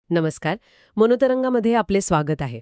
नमस्कार. मनोतरंगामध्ये आपले स्वागत आहे.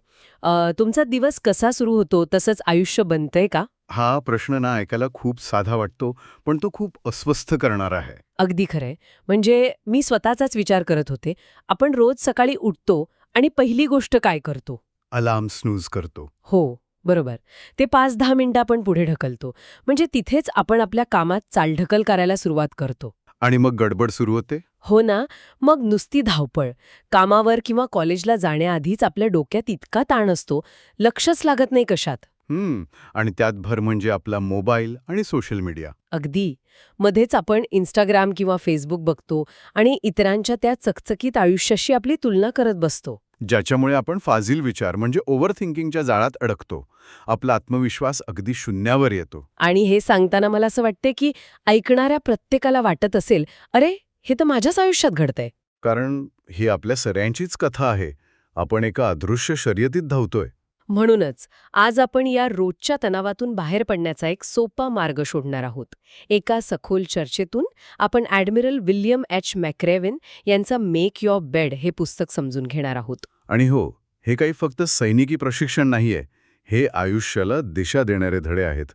तुमचा दिवस कसा सुरू होतो तसंच आयुष्य बनतंय का? हा प्रश्न ना ऐकायला खूप साधा वाटतो, पण तो खूप अस्वस्थ करणारा आहे. अगदी खरंय. म्हणजे मी स्वतःचाच विचार करत होते. आपण रोज सकाळी उठतो आणि पहिली गोष्ट काय करतो? अलार्म स्नूज करतो. हो, बरोबर. ते 5-10 मिनिटं आपण पुढे ढकलतो. म्हणजे तिथेच आपण आपल्या कामात चालढकल करायला सुरुवात करतो. आणि मग गडबड सुरू होते. हो ना? मग नुसती धावपळ. कामावर किंवा कॉलेजला जाण्याआधीच आपल्या डोक्यात इतका ताण असतो, लक्षच लागत नाही कशात. आणि त्यात भर म्हणजे आपला मोबाईल आणि सोशल मीडिया. अगदी. मध्येच आपण Instagram किंवा Facebook बघतो आणि इतरांच्या त्या चकचकीत आयुष्याशी आपली तुलना करत बसतो. ज्याच्यामुळे आपण फाजील विचार म्हणजे ओव्हर थिंकिंगच्या जाळात अडकतो. आपला आत्मविश्वास अगदी शून्यावर येतो. आणि हे सांगताना मला असं वाटते की ऐकणाऱ्या प्रत्येकाला वाटत असेल, अरे, हे तर माझ्याच आयुष्यात घडतंय. कारण ही आपल्या सगळ्यांचीच कथा आहे. आपण एका अदृश्य शर्यतीत धावतोय. म्हणूनच आज आपण या रोजच्या तणावातून बाहेर पडण्याचा एक सोपा मार्ग शोधणार आहोत. एका सखोल चर्चेतून आपण ॲडमिरल विल्यम एच मॅक्रेव्हन यांचं मेक युअर बेड हे पुस्तक समजून घेणार आहोत. आणि हो, हे काही फक्त सैनिकी प्रशिक्षण नाहीये. हे आयुष्याला दिशा देणारे धडे आहेत.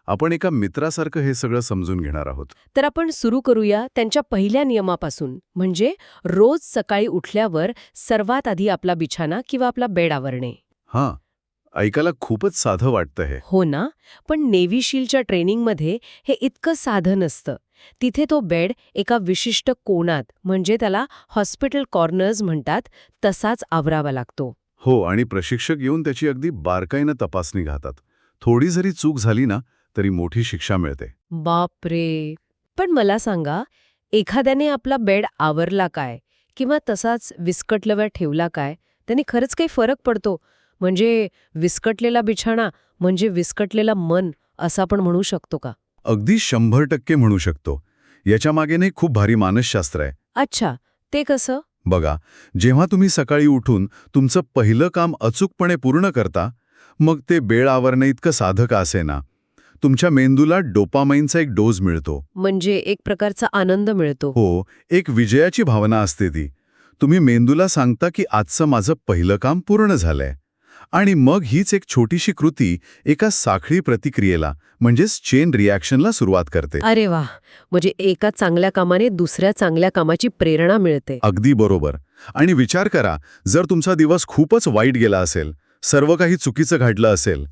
आपण एका मित्रासारखं हे सगळं समजून घेणार आहोत. तर आपण सुरू करूया त्यांच्या पहिल्या नियमापासून, म्हणजे रोज सकाळी उठल्यावर सर्वात आधी आपला बिछाना किंवा आपला बेड आवरणे. हां, ऐकायला खूपच साधं वाटतं हे. हो ना? पण नेव्ही शीलच्या ट्रेनिंगमध्ये हे इतकं साधं नसतं. तिथे तो बेड एका विशिष्ट कोनात, म्हणजे त्याला हॉस्पिटल कॉर्नर्स म्हणतात, तसाच आवरावा लागतो. हो, आणि प्रशिक्षक येऊन त्याची अगदी बारकाईनं तपासणी घालतात. थोडी जरी चूक झाली ना, तरी मोठी शिक्षा मिळते. बापरे! पण मला सांगा, एखाद्याने आपला बेड आवरला काय किंवा तसाच विस्कटल्यावर ठेवला काय, त्याने खरंच काही फरक पडतो? म्हणजे विस्कटलेला बिछाणा म्हणजे विस्कटलेला मन, असं आपण म्हणू शकतो का? अगदी 100% म्हणू शकतो. याच्यामागे नाही खूप भारी मानसशास्त्र आहे. अच्छा, ते कसं? बघा, जेव्हा तुम्ही सकाळी उठून तुमचं पहिलं काम अचूकपणे पूर्ण करता, मग ते बेड आवरणं इतकं साधं का असेना, तुमच्या मेंदूला डोपामाइनचा एक डोज मिळतो. म्हणजे एक प्रकारचा आनंद मिळतो. हो, एक विजयाची भावना असते ती. तुम्ही मेंदूला सांगता की आजचं माझं पहिलं काम पूर्ण झालंय. आणि मग हीच एक छोटीशी कृती एका साखळी प्रतिक्रियेला म्हणजेच चेन रिॲक्शनला सुरुवात करते. अरे वाह! म्हणजे एका चांगल्या कामाने दुसऱ्या चांगल्या कामाची प्रेरणा मिळते. अगदी बरोबर. आणि विचार करा, जर तुमचा दिवस खूपच वाईट गेला असेल, सर्व काही चुकीचं घडलं असेल,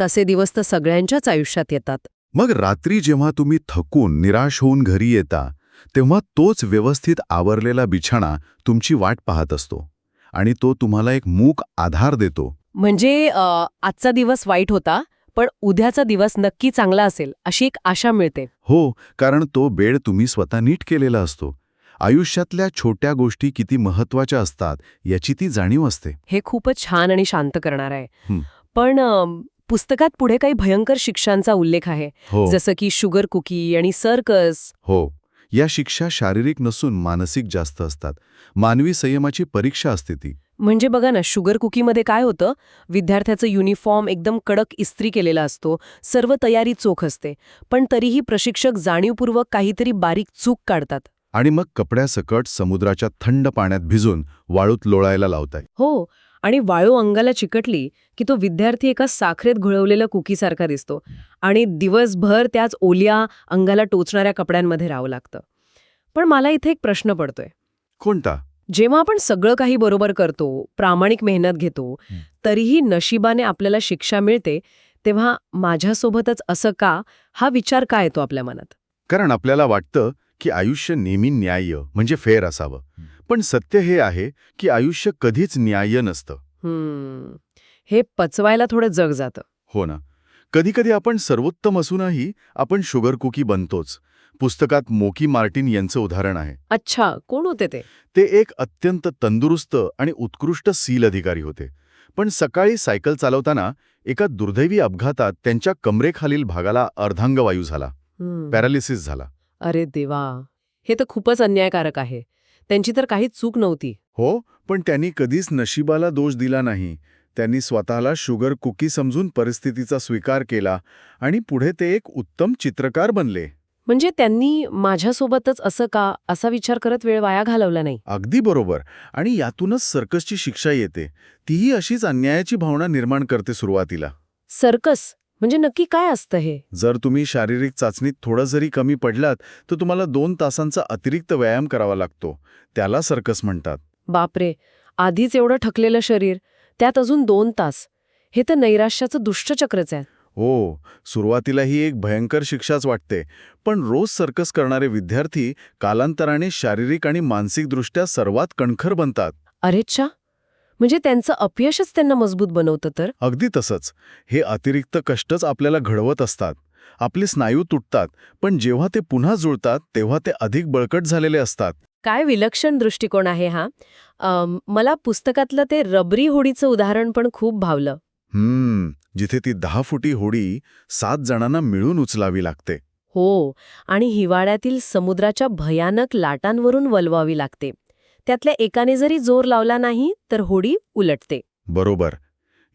तसे दिवस तर सगळ्यांच्याच आयुष्यात येतात. मग रात्री जेव्हा तुम्ही थकून निराश होऊन घरी येता, तेव्हा तोच व्यवस्थित आवरलेला बिछाणा तुमची वाट पाहत असतो. आणि तो तुम्हाला एक मूक आधार देतो. म्हणजे आजचा दिवस वाईट होता, पण उद्याचा दिवस नक्की चांगला असेल, अशी एक आशा मिळते. हो, कारण तो बेड तुम्ही स्वतः नीट केलेला असतो. आयुष्यातल्या छोट्या गोष्टी किती महत्वाच्या असतात याची ती जाणीव असते. हे खूपच छान आणि शांत करणार आहे. हं. पण पुस्तकात पुढे काही भयंकर शिक्षांचा उल्लेख आहे, हो. जसं की शुगर कुकी आणि सर्कस. हो, या शिक्षा शारीरिक नसून मानसिक जास्त असतात. मानवी संयमाची परीक्षा असते ती. म्हणजे बघा ना, शुगर कुकीमध्ये काय होतं, विद्यार्थ्याचं युनिफॉर्म एकदम कडक इस्त्री केलेला असतो, सर्व तयारी चोख असते, पण तरीही प्रशिक्षक जाणीवपूर्वक काहीतरी बारीक चूक काढतात. आणि मग कपड्यासकट समुद्राच्या थंड पाण्यात भिजून वाळूत लोळायला लावताय. हो, आणि वाळू अंगाला चिकटली की तो विद्यार्थी एका साखरेत घुळवलेल्या कुकीसारखा दिसतो आणि दिवसभर त्याच ओल्या अंगाला टोचणाऱ्या कपड्यांमध्ये राहावं लागतं. पण मला इथे एक प्रश्न पडतोय. कोणता? जेव्हा आपण सगळं काही बरोबर करतो, प्रामाणिक मेहनत घेतो, तरीही नशिबाने आपल्याला शिक्षा मिळते, तेव्हा माझ्यासोबतच असं का, हा विचार का येतो आपल्या मनात? कारण आपल्याला वाटतं की आयुष्य नेहमी न्याय्य म्हणजे फेअर असावं. पण सत्य हे आहे की आयुष्य कधीच न्याय्य नसतं. हे पचवायला थोडं जग जातं. हो ना. कधीकधी आपण सर्वोत्तम असूनही आपण शुगर कुकी बनतोच. पुस्तकात मोकी मार्टिन यांचं उदाहरण आहे. अच्छा, कोण होते ते? ते एक अत्यंत तंदुरुस्त आणि उत्कृष्ट सील अधिकारी होते. पण सकाळी सायकल चालवताना एका दुर्दैवी अपघातात त्यांच्या कमरेखालील भागाला अर्धांगवायू झाला, पॅरालिसिस झाला. अरे देवा, हे तर खूपच अन्यायकारक आहे. त्यांची तर काहीच चूक नव्हती. हो, पण त्यांनी कधीच नशिबाला दोष दिला नाही. त्यांनी स्वतःला शुगर कुकी समजून परिस्थितीचा स्वीकार केला आणि पुढे ते एक उत्तम चित्रकार बनले. म्हणजे त्यांनी माझ्यासोबतच असं का असा विचार करत वेळ वाया घालवला नाही. अगदी बरोबर. आणि यातूनच सर्कसची शिक्षा येते. तीही अशीच अन्यायाची भावना निर्माण करते सुरुवातीला. सर्कस म्हणजे नक्की काय असतं हे? जर तुम्ही शारीरिक चाचणीत थोडं जरी कमी पडलात तर तुम्हाला 2 तासांचा अतिरिक्त व्यायाम करावा लागतो. त्याला सर्कस म्हणतात. बापरे, आधीच एवढं ठकलेलं शरीर, त्यात अजून 2 तास. हे तर नैराश्याचं दुष्टचक्रच आहे. हो, सुरुवातीला ही एक भयंकर शिक्षाच वाटते. पण रोज सर्कस करणारे विद्यार्थी कालांतराने शारीरिक आणि मानसिकदृष्ट्या सर्वात कणखर बनतात. अरेच्छा, म्हणजे त्यांचं अपयशच त्यांना मजबूत बनवतं तर? अगदी तसंच. हे अतिरिक्त कष्टच आपल्याला घडवत असतात. आपले स्नायू तुटतात, पण जेव्हा ते पुन्हा जुळतात तेव्हा ते अधिक बळकट झालेले असतात. काय विलक्षण दृष्टिकोन आहे हा. मला पुस्तकातलं ते रबरी होडीचं उदाहरण पण खूप भावलं. जिथे ती 10 फुटी होडी 7 जणांना मिळून उचलावी लागते. हो, आणि हिवाळ्यातील समुद्राच्या भयानक लाटांवरून वलवावी लागते. त्यातल्या एकाने जरी जोर लावला नाही तर होडी उलटते. बरोबर.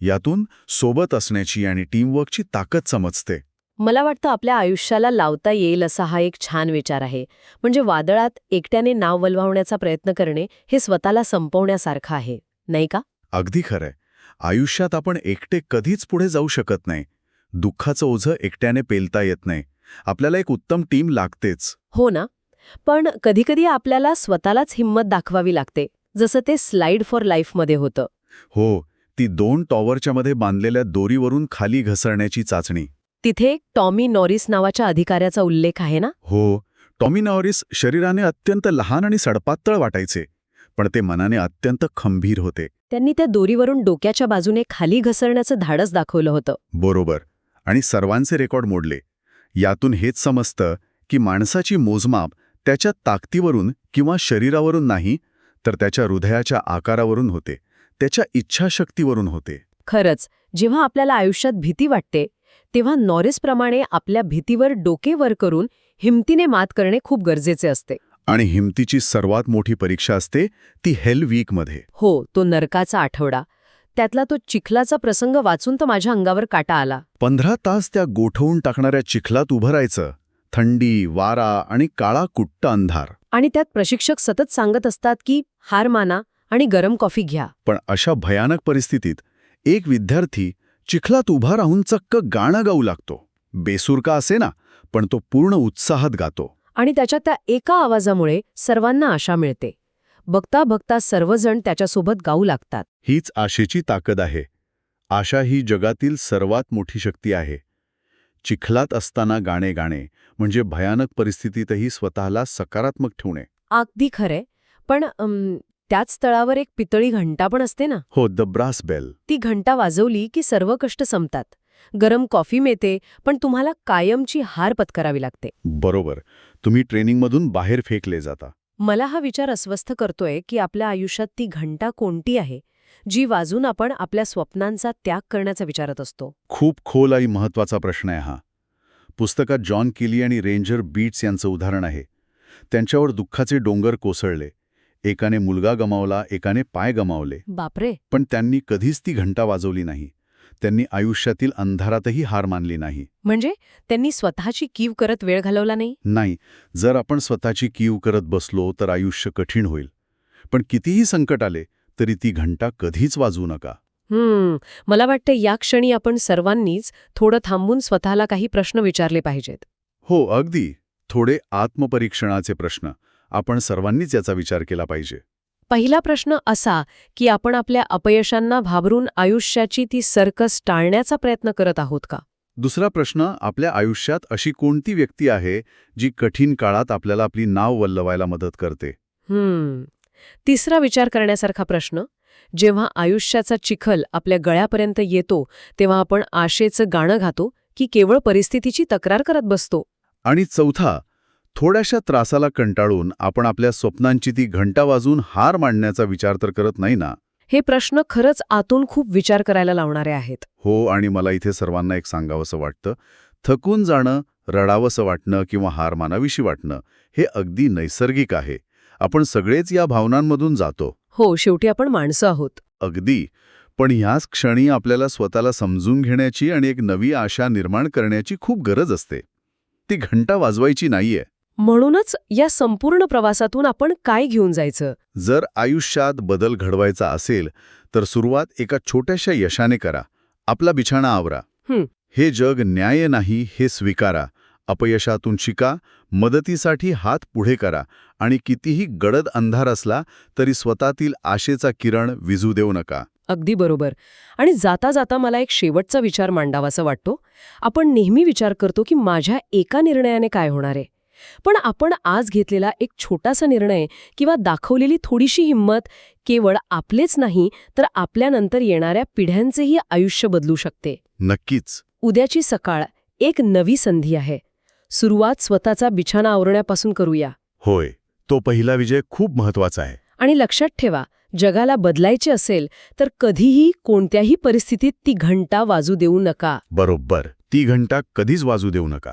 यातून सोबत असण्याची आणि टीमवर्कची ताकद समजते. मला वाटतं आपल्या आयुष्याला लावता येईल असा हा एक छान विचार आहे. म्हणजे वादळात एकट्याने नाव वलवावण्याचा प्रयत्न करणे हे स्वतःला संपवण्यासारखं आहे, नाही का? अगदी खरंय. आयुष्यात आपण एकटे कधीच पुढे जाऊ शकत नाही. दुःखाचं ओझं एकट्याने पेलता येत नाही. आपल्याला एक उत्तम टीम लागतेच. हो ना. पण कधीकधी आपल्याला स्वतःलाच हिंमत दाखवावी लागते, जसं ते स्लाइड फॉर लाईफमध्ये होतं. हो, ती 2 टॉवरच्या मध्ये बांधलेल्या दोरीवरून खाली घसरण्याची चाचणी. तिथे टॉमी नॉरिस नावाच्या अधिकाऱ्याचा उल्लेख आहे ना? हो, टॉमी नॉरिस शरीराने अत्यंत लहान आणि सडपातळ वाटायचे, पण ते मनाने अत्यंत खंबीर होते. त्यांनी त्या दोरीवरून डोक्याच्या बाजूने खाली घसरण्याचं धाडस दाखवलं होतं. बरोबर. आणि सर्वांचे रेकॉर्ड मोडले. यातून हेच समजतं की माणसाची मोजमाप त्याच्या ताकदीवरून किंवा शरीरावरून नाही, तर त्याच्या हृदयाच्या आकारावरून होते, त्याच्या इच्छाशक्तीवरून होते. खरंच, जेव्हा आपल्याला आयुष्यात भीती वाटते, तेव्हा नॉरिसप्रमाणे आपल्या भीतीवर डोके वर करून हिमतीने मात करणे खूप गरजेचे असते. आणि हिमतीची सर्वात मोठी परीक्षा असते ती हेल वीकमध्ये. हो, तो नरकाचा आठवडा. त्यातला तो चिखलाचा प्रसंग वाचून तर माझ्या अंगावर काटा आला. 15 तास त्या गोठवून टाकणाऱ्या चिखलात उभं राहायचं. थंडी, वारा आणि काळा कुट्ट अंधार. आणि त्यात प्रशिक्षक सतत सांगत असतात की हार माना आणि गरम कॉफी घ्या. पण अशा भयानक परिस्थितीत एक विद्यार्थी चिखलात उभा राहून चक्क गाणं गाऊ लागतो. बेसूर का असे ना, पण तो पूर्ण उत्साहात गातो. आणि त्याच्या त्या एका आवाजामुळे सर्वांना आशा मिळते. बघता बघता सर्वजण त्याच्यासोबत गाऊ लागतात. हीच आशेची ताकद आहे. आशा ही जगातील सर्वात मोठी शक्ती आहे. चिखलात असताना गाणे गाणे म्हणजे भयानक परिस्थितीतही स्वतःला सकारात्मक ठेवणे. अगदी खरंय. पण त्याच स्थळावर एक पितळी घंटा पण असते ना? हो, द ब्रास बेल. ती घंटा वाजवली की सर्व कष्ट संपतात. गरम कॉफी मिळते, पण तुम्हाला कायमची हार पत्करावी लागते. बरोबर. तुम्ही ट्रेनिंगमधून बाहेर फेकले जाता. मला हा विचार अस्वस्थ करतोय की आपल्या आयुष्यात ती घंटा कोणती आहे, जी वाजून आपण आपल्या स्वप्नांचा त्याग करण्याचा विचारत असतो. खूप खोल आणि महत्वाचा प्रश्न आहे हा. पुस्तकात जॉन केली आणि रेंजर बीट्स यांचं उदाहरण आहे. त्यांच्यावर दुःखाचे डोंगर कोसळले. एकाने मुलगा गमावला, एकाने पाय गमावले. बापरे. पण त्यांनी कधीच ती घंटा वाजवली नाही. त्यांनी आयुष्यातील अंधारातही हार मानली नाही. म्हणजे त्यांनी स्वतःची कीव करत वेळ घालवला नाही? नाही. जर आपण स्वतःची कीव करत बसलो तर आयुष्य कठीण होईल. पण कितीही संकट आले तरी ती घंटा कधीच वाजवू नका. मला वाटतं या क्षणी आपण सर्वांनीच थोडं थांबून स्वतःला काही प्रश्न विचारले पाहिजेत. हो, अगदी. थोडे आत्मपरीक्षणाचे प्रश्न. आपण सर्वांनीच याचा विचार केला पाहिजे. पहिला प्रश्न असा की आपण आपल्या अपयशांना घाबरून आयुष्याची ती सर्कस टाळण्याचा प्रयत्न करत आहोत का? दुसरा प्रश्न, आपल्या आयुष्यात अशी कोणती व्यक्ती आहे जी कठीण काळात आपल्याला आपली नाव वल्लवायला मदत करते? तिसरा विचार करण्यासारखा प्रश्न, जेव्हा आयुष्याचा चिखल आपल्या गळ्यापर्यंत येतो तेव्हा आपण आशेचं गाणं गातो की केवळ परिस्थितीची तक्रार करत बसतो? आणि चौथा, थोड्याशा त्रासाला कंटाळून आपण आपल्या स्वप्नांची ती घंटा वाजवून हार मांडण्याचा विचार तर करत नाही ना? हे प्रश्न खरंच आतून खूप विचार करायला लावणारे आहेत. हो, आणि मला इथे सर्वांना एक सांगावंसं वाटतं. थकून जाणं, रडावंसं वाटणं किंवा हार मानावीशी वाटणं हे अगदी नैसर्गिक आहे. आपण सगळेच या भावनांमधून जातो. हो, शेवटी आपण माणसं आहोत. अगदी. पण ह्याच क्षणी आपल्याला स्वतःला समजून घेण्याची आणि एक नवी आशा निर्माण करण्याची खूप गरज असते. ती घंटा वाजवायची नाहीये. म्हणूनच या संपूर्ण प्रवासातून आपण काय घेऊन जायचं? जर आयुष्यात बदल घडवायचा असेल तर सुरुवात एका छोट्याशा यशाने करा. आपला बिछाणा आवरा. हं. हे जग न्याय नाही हे स्वीकारा. अपयशातून शिका, मदतीसाठी हात पुढे करा आणि कितीही गडद अंधार असला तरी स्वतःतील आशेचा किरण विझू देऊ नका. अगदी बरोबर. आणि जाता जाता मला एक शेवटचा विचार मांडावासा वाटतो. आपण नेहमी विचार करतो की माझ्या एका निर्णयाने काय होणार आहे. पण आपण आज घेतलेला एक छोटासा निर्णय किंवा दाखवलेली थोडीशी हिंमत केवळ आपलेच नाही तर आपल्यानंतर येणाऱ्या पिढ्यांचेही आयुष्य बदलू शकते. नक्कीच. उद्याची सकाळ एक नवी संधी आहे. सुरुवात स्वतःचा बिछाना आवरण्यापासून करूया. होय, तो पहिला विजय खूप महत्वाचा आहे. आणि लक्षात ठेवा, जगाला बदलायचे असेल तर कधीही कोणत्याही परिस्थितीत ती घंटा वाजू देऊ नका. बरोबर, ती घंटा कधीच वाजू देऊ नका.